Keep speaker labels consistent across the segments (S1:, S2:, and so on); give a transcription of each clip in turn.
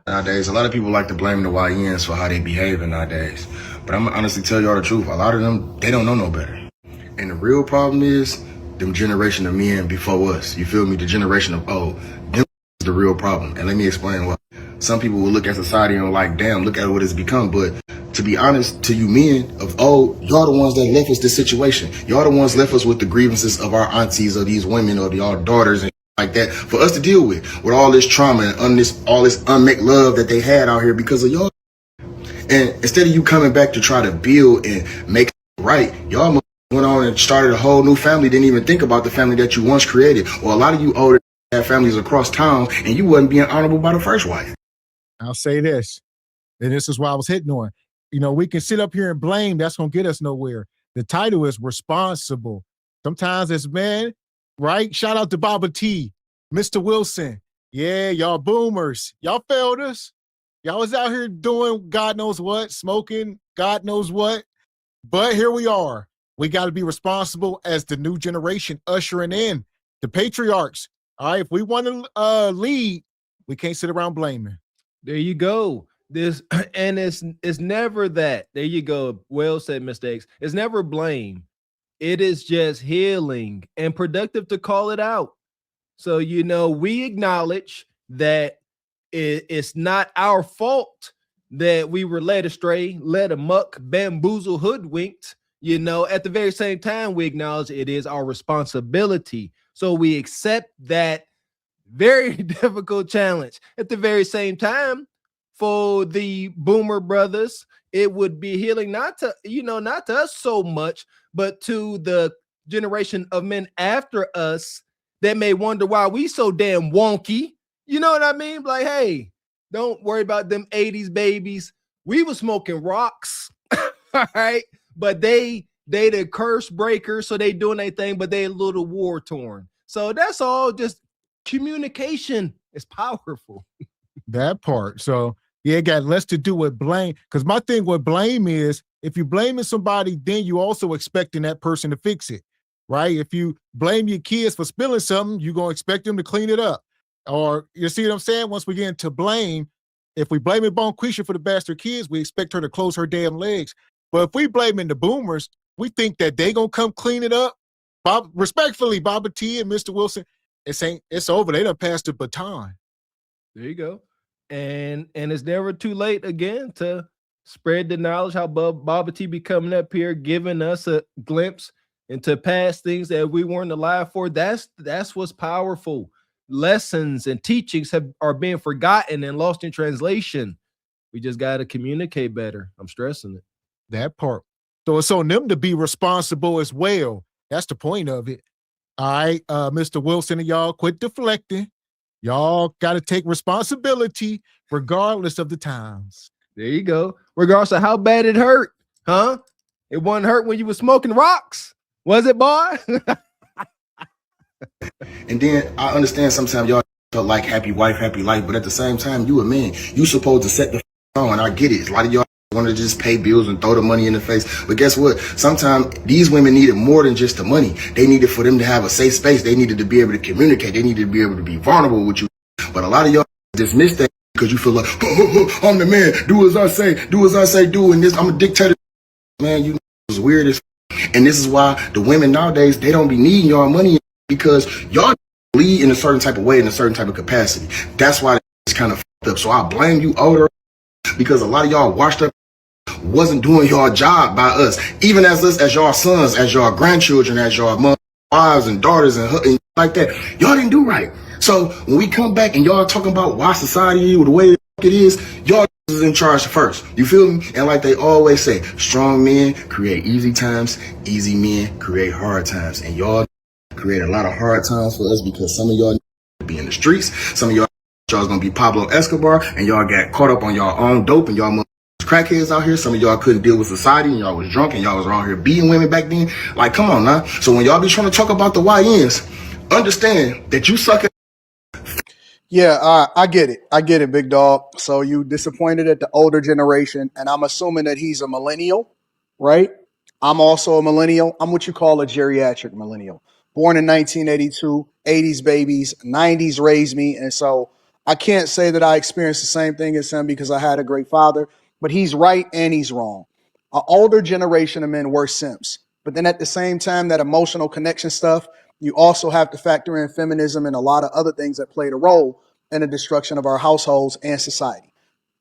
S1: Nowadays, a lot of people like to blame the YNs for how they behaving nowadays. But I'm gonna honestly tell y'all the truth. A lot of them, they don't know no better. And the real problem is them generation of men before us. You feel me? The generation of old. Them is the real problem. And let me explain why. Some people will look at society and like, damn, look at what it's become. But to be honest, to you men of old, y'all the ones that left us this situation. Y'all the ones left us with the grievances of our aunties or these women or y'all daughters and like that for us to deal with all this trauma and all this unmet love that they had out here because of y'all. And instead of you coming back to try to build and make it right, y'all went on and started a whole new family, didn't even think about the family that you once created. Or a lot of you older had families across town and you wasn't being honorable by the first wife.
S2: I'll say this, and this is why I was hitting on. We can sit up here and blame. That's going to get us nowhere. The title is responsible. Sometimes it's men, right? Shout out to Baba T, Mr. Wilson. Yeah, y'all boomers. Y'all failed us. Y'all was out here doing God knows what, smoking God knows what. But here we are. We got to be responsible as the new generation ushering in the patriarchs. All right, if we want to lead, we can't sit around blaming.
S3: There you go. This and it's never that. There you go. Well said, mistakes. It's never blame. It is just healing and productive to call it out. So we acknowledge that it's not our fault that we were led astray, led amok, bamboozled, hoodwinked. At the very same time, we acknowledge it is our responsibility. So we accept that very difficult challenge. At the very same time, for the boomer brothers, it would be healing not to us so much, but to the generation of men after us that may wonder why we so damn wonky. You know what I mean? Like, hey, don't worry about them 80s babies. We were smoking rocks, all right? But they the curse breakers, so they doing their thing, but they a little war torn. So that's all. Just communication is powerful.
S2: That part. So yeah, it got less to do with blame. Because my thing with blame is if you're blaming somebody, then you also expecting that person to fix it, right? If you blame your kids for spilling something, you're gonna expect them to clean it up. Or you see what I'm saying? Once we get into blame, if we blame it Bonquisha for the bastard kids, we expect her to close her damn legs. But if we blaming the boomers, we think that they gonna come clean it up. Respectfully, Baba T and Mr. Wilson, it's over. They done passed the baton.
S3: There you go. And it's never too late again to spread the knowledge. How Baba T be coming up here, giving us a glimpse into past things that we weren't alive for. That's what's powerful. Lessons and teachings are being forgotten and lost in translation. We just got to communicate better. I'm stressing it.
S2: That part. So it's on them to be responsible as well. That's the point of it. All right, Mr. Wilson and y'all, quit deflecting. Y'all got to take responsibility regardless of the times.
S3: There you go. Regardless of how bad it hurt, huh? It wasn't hurt when you were smoking rocks. Was it, boy?
S1: And then I understand sometimes y'all felt like happy wife, happy life, but at the same time, you a man. You supposed to set the on. I get it. A lot of y'all want to just pay bills and throw the money in the face. But guess what? Sometimes these women needed more than just the money. They needed for them to have a safe space. They needed to be able to communicate. They needed to be able to be vulnerable with you. But a lot of y'all dismiss that because you feel like, I'm the man. Do as I say. Do as I say. Do. And this, I'm a dictator. Man, you was weird as. And this is why the women nowadays, they don't be needing y'all money because y'all lead in a certain type of way, in a certain type of capacity. That's why it's kind of fucked up. So I blame you older because a lot of y'all washed up wasn't doing your job by us, even as us, as y'all sons, as y'all grandchildren, as y'all mothers, wives and daughters and like that. Y'all didn't do right. So when we come back and y'all talking about why society is the way it is, y'all is in charge first. You feel me? And like they always say, strong men create easy times, easy men create hard times. And y'all create a lot of hard times for us because some of y'all be in the streets, some of y'all's gonna be Pablo Escobar, and y'all got caught up on y'all own dope and y'all crackheads out here. Some of y'all couldn't deal with society and y'all was drunk and y'all was around here beating women back then. Like, come on now. So when y'all be trying to talk about the YNs, understand that you suck at.
S4: Yeah, I get it. I get it, big dog. So you disappointed at the older generation, and I'm assuming that he's a millennial, right? I'm also a millennial. I'm what you call a geriatric millennial. Born in 1982, 80s babies, 90s raised me, and so I can't say that I experienced the same thing as him because I had a great father, but he's right and he's wrong. An older generation of men were simps. But then at the same time, that emotional connection stuff, you also have to factor in feminism and a lot of other things that played a role in the destruction of our households and society.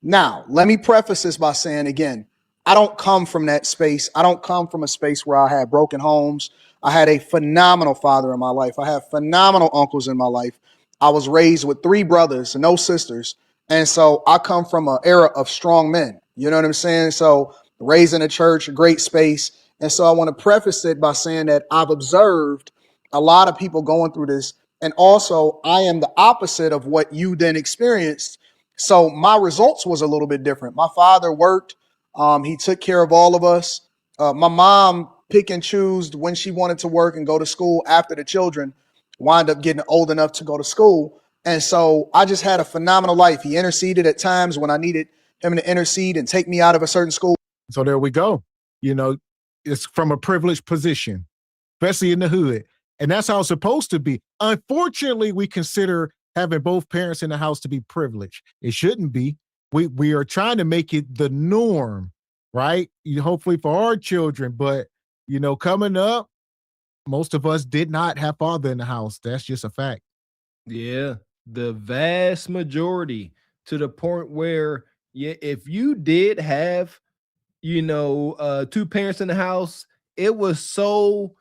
S4: Now, let me preface this by saying again, I don't come from that space. I don't come from a space where I had broken homes. I had a phenomenal father in my life. I have phenomenal uncles in my life. I was raised with 3 brothers and no sisters. And so I come from an era of strong men. You know what I'm saying? So raised in a church, a great space. And so I want to preface it by saying that I've observed a lot of people going through this. And also, I am the opposite of what you then experienced. So my results was a little bit different. My father worked. He took care of all of us. My mom pick and choose when she wanted to work and go to school after the children wind up getting old enough to go to school. And so I just had a phenomenal life. He interceded at times when I needed him to intercede and take me out of a certain school.
S2: So there we go. You know, it's from a privileged position, especially in the hood. And that's how it's supposed to be. Unfortunately, we consider having both parents in the house to be privileged. It shouldn't be. We are trying to make it the norm, right? Hopefully for our children. But, coming up, most of us did not have father in the house. That's just a fact.
S3: Yeah, the vast majority, to the point where, yeah, if you did have, 2 parents in the house, it was so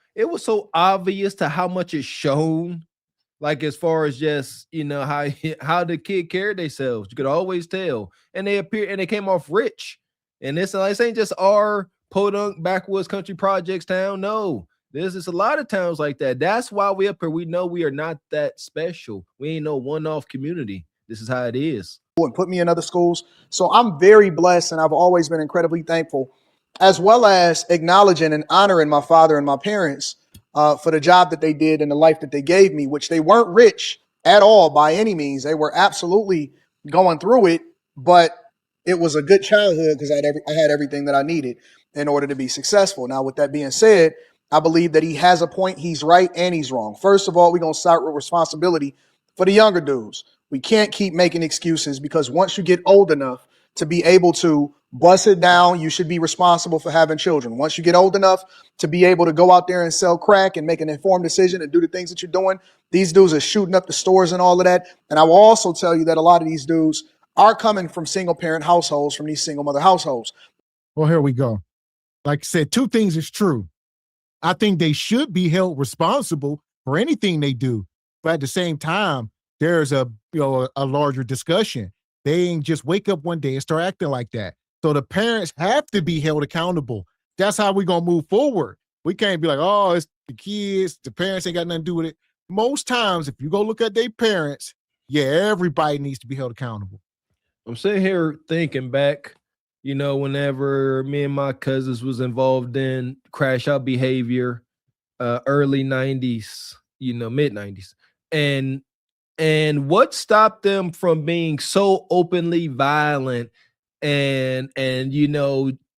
S3: obvious to how much it's shown. Like, as far as just, how how the kid carried themselves, you could always tell. And they came off rich. And this ain't just our podunk backwoods country projects town. No, there's just a lot of towns like that. That's why we up here. We know we are not that special. We ain't no one-off community. This is how it is.
S4: And put me in other schools. So I'm very blessed, and I've always been incredibly thankful, as well as acknowledging and honoring my father and my parents for the job that they did and the life that they gave me, which they weren't rich at all by any means. They were absolutely going through it, but it was a good childhood because I had everything that I needed in order to be successful. Now, with that being said, I believe that he has a point. He's right and he's wrong. First of all, we're going to start with responsibility for the younger dudes. We can't keep making excuses because once you get old enough to be able to bust it down, you should be responsible for having children. Once you get old enough to be able to go out there and sell crack and make an informed decision and do the things that you're doing, these dudes are shooting up the stores and all of that. And I will also tell you that a lot of these dudes are coming from single parent households, from these single mother households.
S2: Well, here we go. Like I said, 2 things is true. I think they should be held responsible for anything they do. But at the same time, there's a larger discussion. They ain't just wake up one day and start acting like that. So the parents have to be held accountable. That's how we're going to move forward. We can't be like, oh, it's the kids. The parents ain't got nothing to do with it. Most times, if you go look at their parents, yeah, everybody needs to be held accountable.
S3: I'm sitting here thinking back, whenever me and my cousins was involved in crash out behavior, early 90s, mid 90s. And what stopped them from being so openly violent and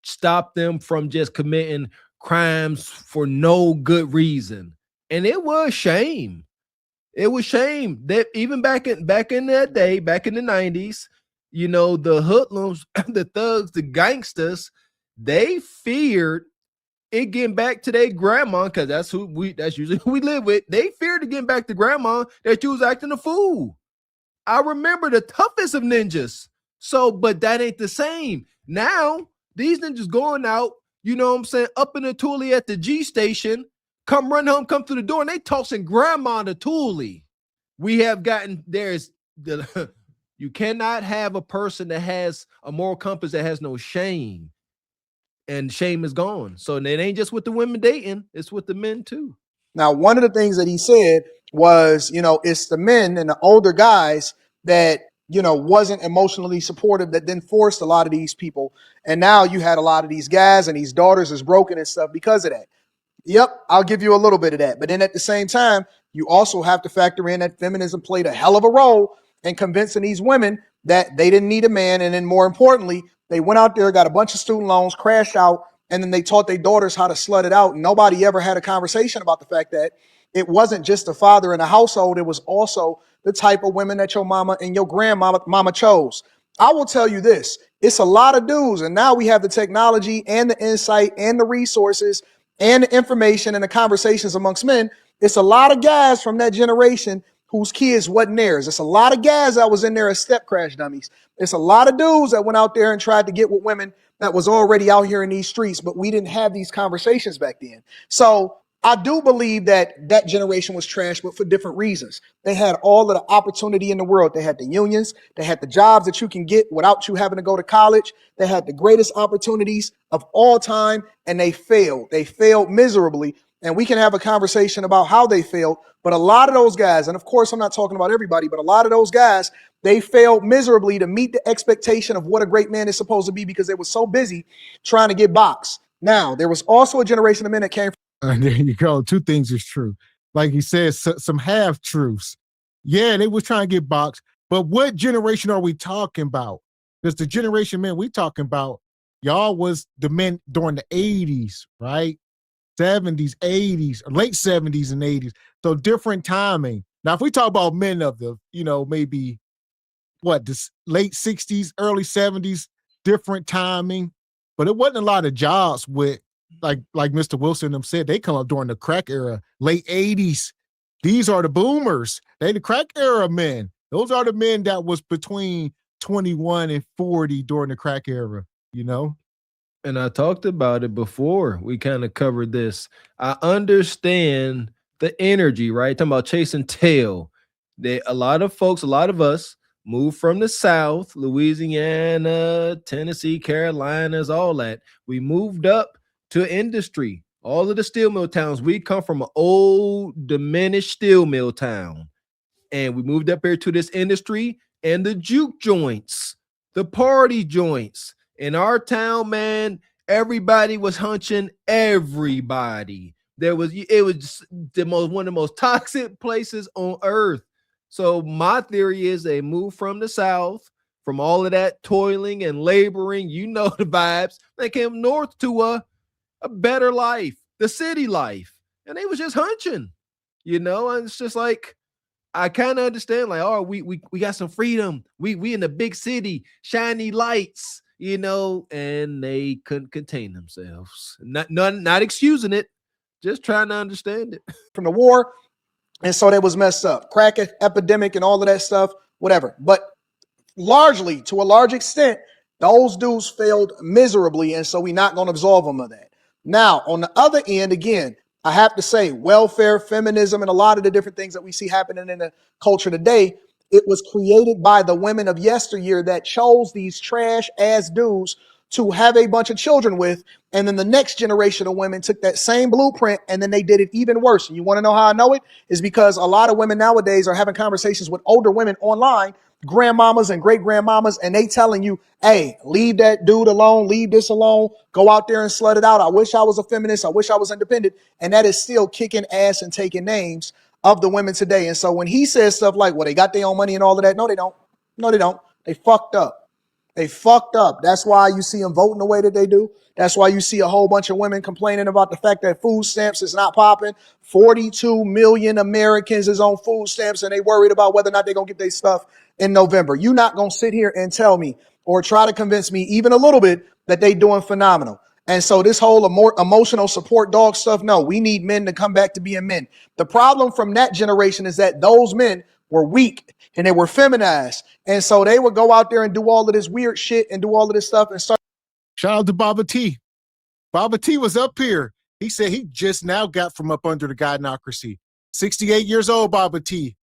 S3: stop them from just committing crimes for no good reason? And it was shame. It was shame that even back in that day, back in the 90s, the hoodlums, the thugs, the gangsters, they feared it getting back to their grandma, because that's usually who we live with. They feared it getting back to grandma that you was acting a fool. I remember the toughest of ninjas. So, but that ain't the same. Now, these ninjas going out, up in the Thule at the G station, come run home, come through the door, and they tossing grandma to Thule. We have gotten, you cannot have a person that has a moral compass that has no shame. And shame is gone. So it ain't just with the women dating, it's with the men too.
S4: Now, one of the things that he said was, it's the men and the older guys that, wasn't emotionally supportive that then forced a lot of these people. And now you had a lot of these guys and these daughters is broken and stuff because of that. Yep, I'll give you a little bit of that. But then at the same time, you also have to factor in that feminism played a hell of a role in convincing these women that they didn't need a man. And then more importantly, they went out there, got a bunch of student loans, crashed out, and then they taught their daughters how to slut it out. And nobody ever had a conversation about the fact that it wasn't just the father in the household, it was also the type of women that your mama and your grandmama chose. I will tell you this, it's a lot of dudes, and now we have the technology and the insight and the resources and the information and the conversations amongst men. It's a lot of guys from that generation whose kids wasn't theirs. It's a lot of guys that was in there as step crash dummies. It's a lot of dudes that went out there and tried to get with women that was already out here in these streets, but we didn't have these conversations back then. So I do believe that that generation was trash, but for different reasons. They had all of the opportunity in the world. They had the unions. They had the jobs that you can get without you having to go to college. They had the greatest opportunities of all time, and they failed. They failed miserably. And we can have a conversation about how they failed. But a lot of those guys, and of course, I'm not talking about everybody, but a lot of those guys, they failed miserably to meet the expectation of what a great man is supposed to be because they were so busy trying to get boxed. Now, there was also a generation of men that came
S2: And there you go. Two things is true. Like he says, some half truths. Yeah, they was trying to get boxed, but what generation are we talking about? Because the generation men we talking about, y'all was the men during the 80s, right? 70s, 80s, late 70s and 80s. So different timing. Now, if we talk about men of the, maybe this late 60s, early 70s, different timing, but it wasn't a lot of jobs with like Mr. Wilson them said, they come up during the crack era, late 80s. These are the boomers. They the crack era men. Those are the men that was between 21 and 40 during the crack era,
S3: And I talked about it before. We kind of covered this. I understand the energy, right? Talking about chasing tail. A lot of folks, a lot of us moved from the South, Louisiana, Tennessee, Carolinas, all that. We moved up to industry. All of the steel mill towns. We come from an old, diminished steel mill town. And we moved up here to this industry and the juke joints, the party joints. In our town, man, everybody was hunching everybody. It was one of the most toxic places on earth. So my theory is they moved from the South, from all of that toiling and laboring, the vibes. They came north to a better life, the city life. And they was just hunching, and it's just like, I kind of understand, like, oh, we got some freedom. We in the big city, shiny lights, and they couldn't contain themselves. Not excusing it, just trying to understand it.
S4: from the war. And so they was messed up. Crack epidemic and all of that stuff, whatever. But largely, to a large extent, those dudes failed miserably. And so we're not going to absolve them of that. Now, on the other end, again, I have to say welfare, feminism, and a lot of the different things that we see happening in the culture today, it was created by the women of yesteryear that chose these trash ass dudes to have a bunch of children with. And then the next generation of women took that same blueprint and then they did it even worse. And you want to know how I know it? Is because a lot of women nowadays are having conversations with older women online, grandmamas and great grandmamas, and they telling you, hey, leave that dude alone, leave this alone, go out there and slut it out. I wish I was a feminist. I wish I was independent. And that is still kicking ass and taking names of the women today. And so when he says stuff like, well, they got their own money and all of that, no, they don't. No, they don't. They fucked up. They fucked up. That's why you see them voting the way that they do. That's why you see a whole bunch of women complaining about the fact that food stamps is not popping. 42 million Americans is on food stamps and they worried about whether or not they're going to get their stuff in November. You're not going to sit here and tell me or try to convince me even a little bit that they doing phenomenal. And so this whole emotional support dog stuff, no, we need men to come back to being men. The problem from that generation is that those men were weak and they were feminized. And so they would go out there and do all of this weird shit and do all of this stuff and start.
S2: Shout out to Baba T. Baba T was up here. He said he just now got from up under the godnocracy. 68 years old, Baba T.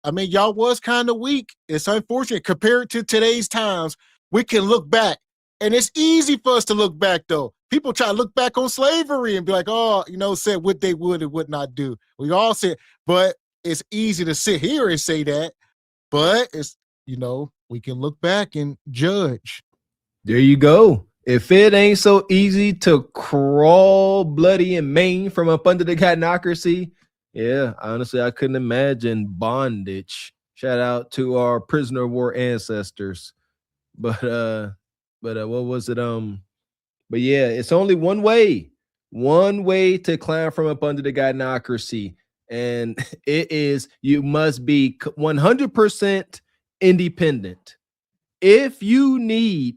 S2: I mean, y'all was kind of weak. It's unfortunate. Compared to today's times, we can look back. And it's easy for us to look back, though. People try to look back on slavery and be like, oh, said what they would and would not do. We all said, but it's easy to sit here and say that. But it's, we can look back and judge.
S3: There you go. If it ain't so easy to crawl bloody and maimed from up under the godnocracy, yeah, honestly, I couldn't imagine bondage. Shout out to our prisoner of war ancestors. But what was it? But yeah, it's only one way to climb from up under the godnocracy. And it is, you must be 100% independent. If you need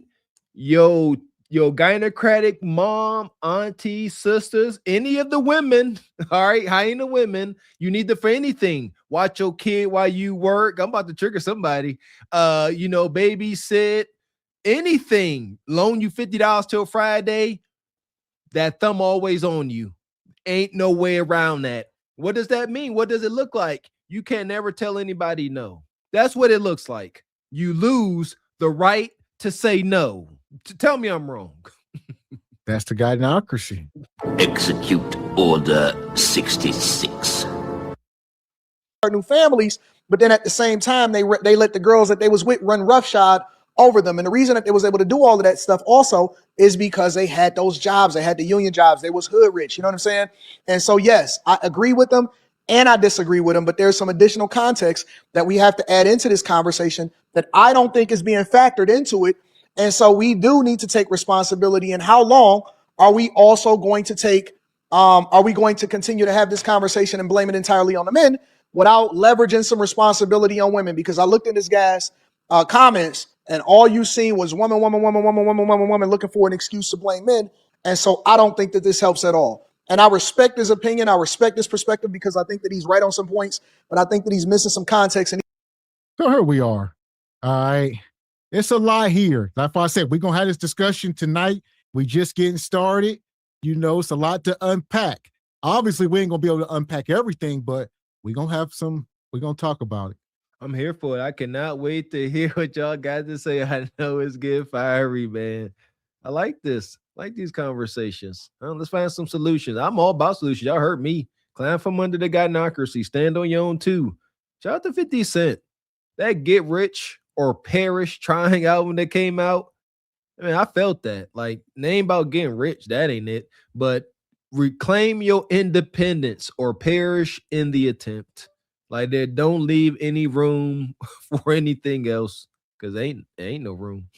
S3: your gynocratic mom, auntie, sisters, any of the women, all right, hyena women, you need them for anything. Watch your kid while you work. I'm about to trigger somebody. Babysit, anything. Loan you $50 till Friday. That thumb always on you. Ain't no way around that. What does that mean? What does it look like? You can never tell anybody no. That's what it looks like. You lose the right to say no. Tell me I'm wrong.
S2: That's the gynocracy.
S5: Execute Order 66.
S4: New families, but then at the same time they let the girls that they was with run roughshod over them. And the reason that they was able to do all of that stuff also is because they had those jobs. They had the union jobs. They was hood rich. You know what I'm saying? And so, yes, I agree with them and I disagree with them, but there's some additional context that we have to add into this conversation that I don't think is being factored into it. And so we do need to take responsibility. And how long are we also going to take, are we going to continue to have this conversation and blame it entirely on the men without leveraging some responsibility on women? Because I looked at this guy's comments and all you seen was woman looking for an excuse to blame men. And so I don't think that this helps at all. And I respect his opinion. I respect his perspective because I think that he's right on some points, but I think that he's missing some context.
S2: So here we are. All right. It's a lot here. Like I said, we're going to have this discussion tonight. We just getting started. It's a lot to unpack. Obviously, we ain't going to be able to unpack everything, but we're going to talk about it.
S3: I'm here for it. I cannot wait to hear what y'all got to say. I know it's getting fiery, man. I like this. I like these conversations. Let's find some solutions. I'm all about solutions. Y'all heard me. Climb from under the gynocracy. Stand on your own too. Shout out to 50 Cent. That Get Rich or Perish trying album that came out. I mean, I felt that. Like, name about getting rich. That ain't it. But reclaim your independence or perish in the attempt. Like, there don't leave any room for anything else because ain't no room.